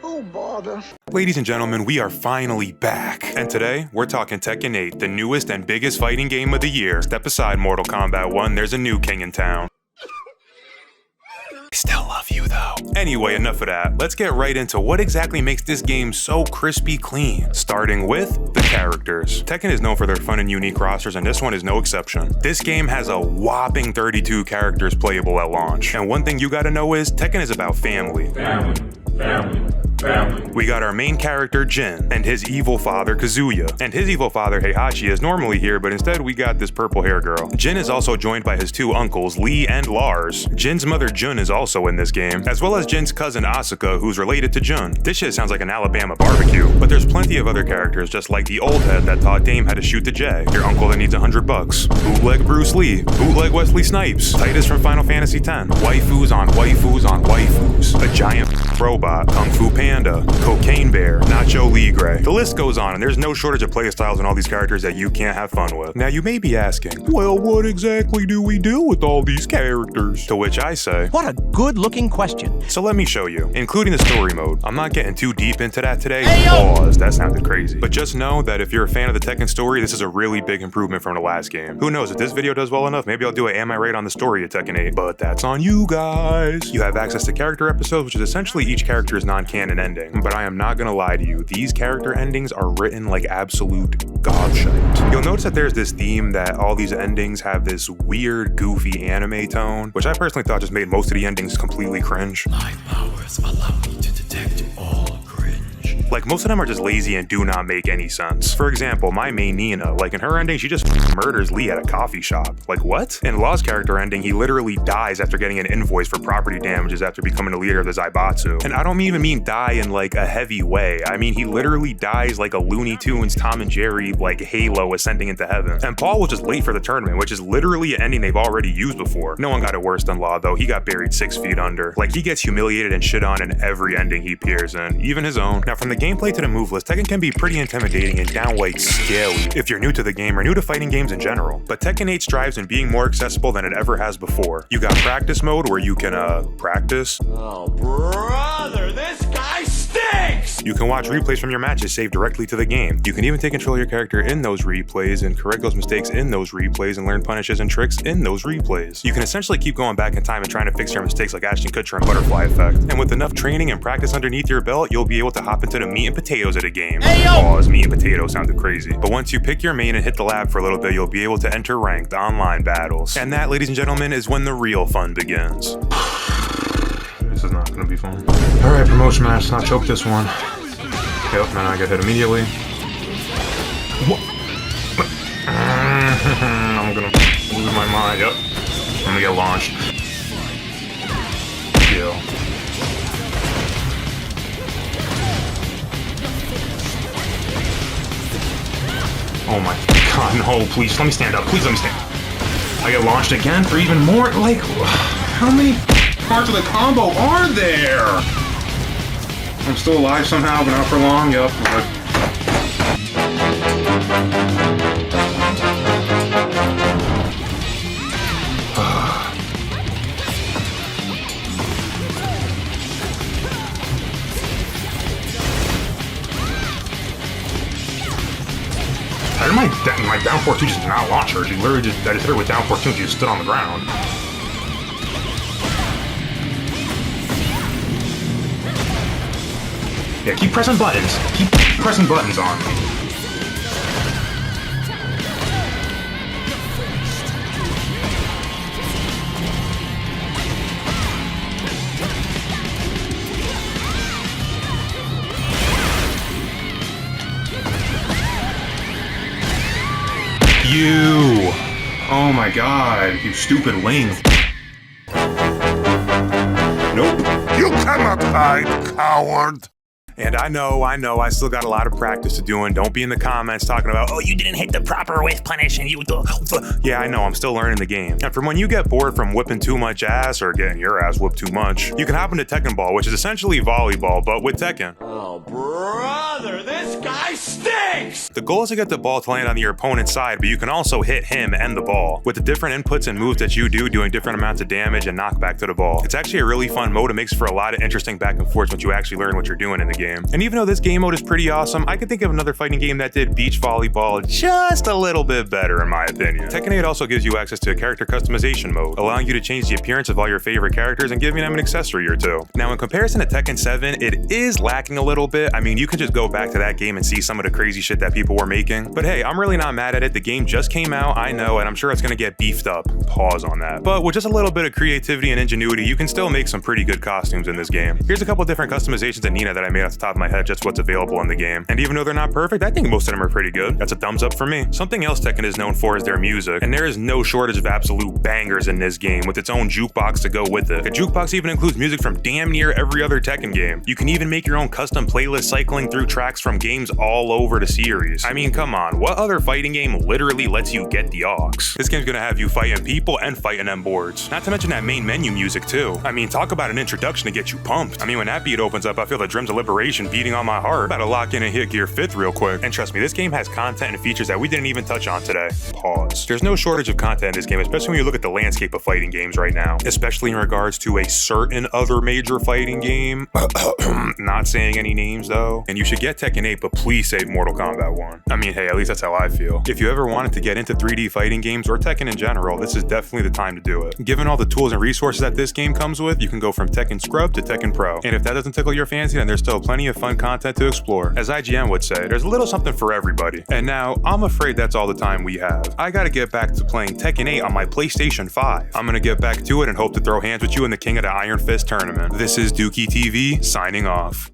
Oh, bother. Ladies and gentlemen, we are finally back. And today, we're talking Tekken 8, the newest and biggest fighting game of the year. Step aside, Mortal Kombat 1, there's a new king in town. I still love you though. Anyway, enough of that. Let's get right into what exactly makes this game so crispy clean. Starting with the characters. Tekken is known for their fun and unique rosters, and this one is no exception. This game has a whopping 32 characters playable at launch. And one thing you gotta know is, Tekken is about family. Family. We got our main character, Jin, and his evil father, Kazuya. And his evil father, Heihachi, is normally here, but instead we got this purple hair girl. Jin is also joined by his two uncles, Lee and Lars. Jin's mother, Jun, is also in this game, as well as Jin's cousin, Asuka, who's related to Jun. This shit sounds like an Alabama barbecue. But there's plenty of other characters, just like the old head that taught Dame how to shoot the J, your uncle that needs $100, bootleg Bruce Lee, bootleg Wesley Snipes, Titus from Final Fantasy X, waifus on waifus on waifus, a giant robot, Kung Fu Panda, Cocaine Bear, Nacho Libre. The list goes on, and there's no shortage of playstyles in all these characters that you can't have fun with. Now you may be asking, well, what exactly do we do with all these characters? To which I say, what a good-looking question. So let me show you, including the story mode. I'm not getting too deep into that today. Pause, that sounded crazy. But just know that if you're a fan of the Tekken story, this is a really big improvement from the last game. Who knows, if this video does well enough, maybe I'll do an AMIRITE on the story of Tekken 8. But that's on you guys. You have access to character episodes, which is essentially each character's non-canon ending. But I am not gonna lie to you, these character endings are written like absolute godshite. You'll notice that there's this theme that all these endings have this weird, goofy anime tone, which I personally thought just made most of the endings completely cringe. My powers allow me to detect all cringe. Like, most of them are just lazy and do not make any sense. For example, my main Nina, like in her ending, she just murders Lee at a coffee shop. Like, what? In Law's character ending, he literally dies after getting an invoice for property damages after becoming the leader of the Zaibatsu. And I don't even mean die in like a heavy way. I mean, he literally dies like a Looney Tunes Tom and Jerry, like Halo ascending into heaven. And Paul was just late for the tournament, which is literally an ending they've already used before. No one got it worse than Law, though. He got buried 6 feet under. Like, he gets humiliated and shit on in every ending he appears in, even his own. Now, from the gameplay to the move list, Tekken can be pretty intimidating and downright scary if you're new to the game or new to fighting games in general. But Tekken 8 strives in being more accessible than it ever has before. You got practice mode where you can, practice. Oh, brother, this guy stinks! You can watch replays from your matches saved directly to the game. You can even take control of your character in those replays and correct those mistakes in those replays and learn punishes and tricks in those replays. You can essentially keep going back in time and trying to fix your mistakes like Ashton Kutcher and Butterfly Effect. And with enough training and practice underneath your belt, you'll be able to hop into the meat and potatoes of the game. Pause, meat and potatoes sounded crazy. But once you pick your main and hit the lab for a little bit, you'll be able to enter ranked online battles. And that, ladies and gentlemen, is when the real fun begins. This is not gonna be fun. Alright, promotion match, not choke this one. Yep, then I get hit immediately. What? I'm gonna lose my mind, yep. I'm gonna get launched. Kill. Oh my god, no, please, let me stand up. Please let me stand up. I get launched again for even more? Like, how many parts of the combo are there? I'm still alive somehow, but not for long. Yup. My down 4-2 just did not launch her. She literally just, I just hit her with down 4-2 and she just stood on the ground. Yeah, keep pressing buttons. Keep pressing buttons on me. You! Oh my god, you stupid Ling. Nope. You cannot hide, coward! And I know, I still got a lot of practice to do, and don't be in the comments talking about, oh, you didn't hit the proper whiff punish, and you... Yeah, I know, I'm still learning the game. And from when you get bored from whipping too much ass, or getting your ass whipped too much, you can hop into Tekken Ball, which is essentially volleyball, but with Tekken. Oh, brother! brother, this guy stinks! The goal is to get the ball to land on your opponent's side, but you can also hit him and the ball, with the different inputs and moves that you do doing different amounts of damage and knockback to the ball. It's actually a really fun mode. It makes for a lot of interesting back and forth once you actually learn what you're doing in the game. And even though this game mode is pretty awesome, I could think of another fighting game that did beach volleyball just a little bit better in my opinion. Tekken 8 also gives you access to a character customization mode, allowing you to change the appearance of all your favorite characters and giving them an accessory or two. Now in comparison to Tekken 7, it is lacking a little bit. I mean, you can just go back to that game and see some of the crazy shit that people were making. But hey, I'm really not mad at it. The game just came out, I know, and I'm sure it's gonna get beefed up. Pause on that. But with just a little bit of creativity and ingenuity, you can still make some pretty good costumes in this game. Here's a couple different customizations in Nina that I made off the top of my head, just what's available in the game. And even though they're not perfect, I think most of them are pretty good. That's a thumbs up for me. Something else Tekken is known for is their music, and there is no shortage of absolute bangers in this game with its own jukebox to go with it. The jukebox even includes music from damn near every other Tekken game. You can even make your own custom playlist cycling through tracks from games all over the series. I mean, come on, what other fighting game literally lets you get the aux? This game's gonna have you fighting people and fighting them boards. Not to mention that main menu music too. I mean, talk about an introduction to get you pumped. I mean, when that beat opens up, I feel the drums of liberation beating on my heart. About to lock in and hit Gear 5th real quick. And trust me, this game has content and features that we didn't even touch on today. Pause. There's no shortage of content in this game, especially when you look at the landscape of fighting games right now. Especially in regards to a certain other major fighting game. Not saying any names though. And you should get Tekken 8, but please save Mortal Kombat 1. I mean, hey, at least that's how I feel. If you ever wanted to get into 3D fighting games or Tekken in general, this is definitely the time to do it. Given all the tools and resources that this game comes with, you can go from Tekken Scrub to Tekken Pro. And if that doesn't tickle your fancy, then there's still plenty of fun content to explore. As IGN would say, there's a little something for everybody. And now, I'm afraid that's all the time we have. I gotta get back to playing Tekken 8 on my PlayStation 5. I'm gonna get back to it and hope to throw hands with you in the King of the Iron Fist tournament. This is Dookie TV, signing off.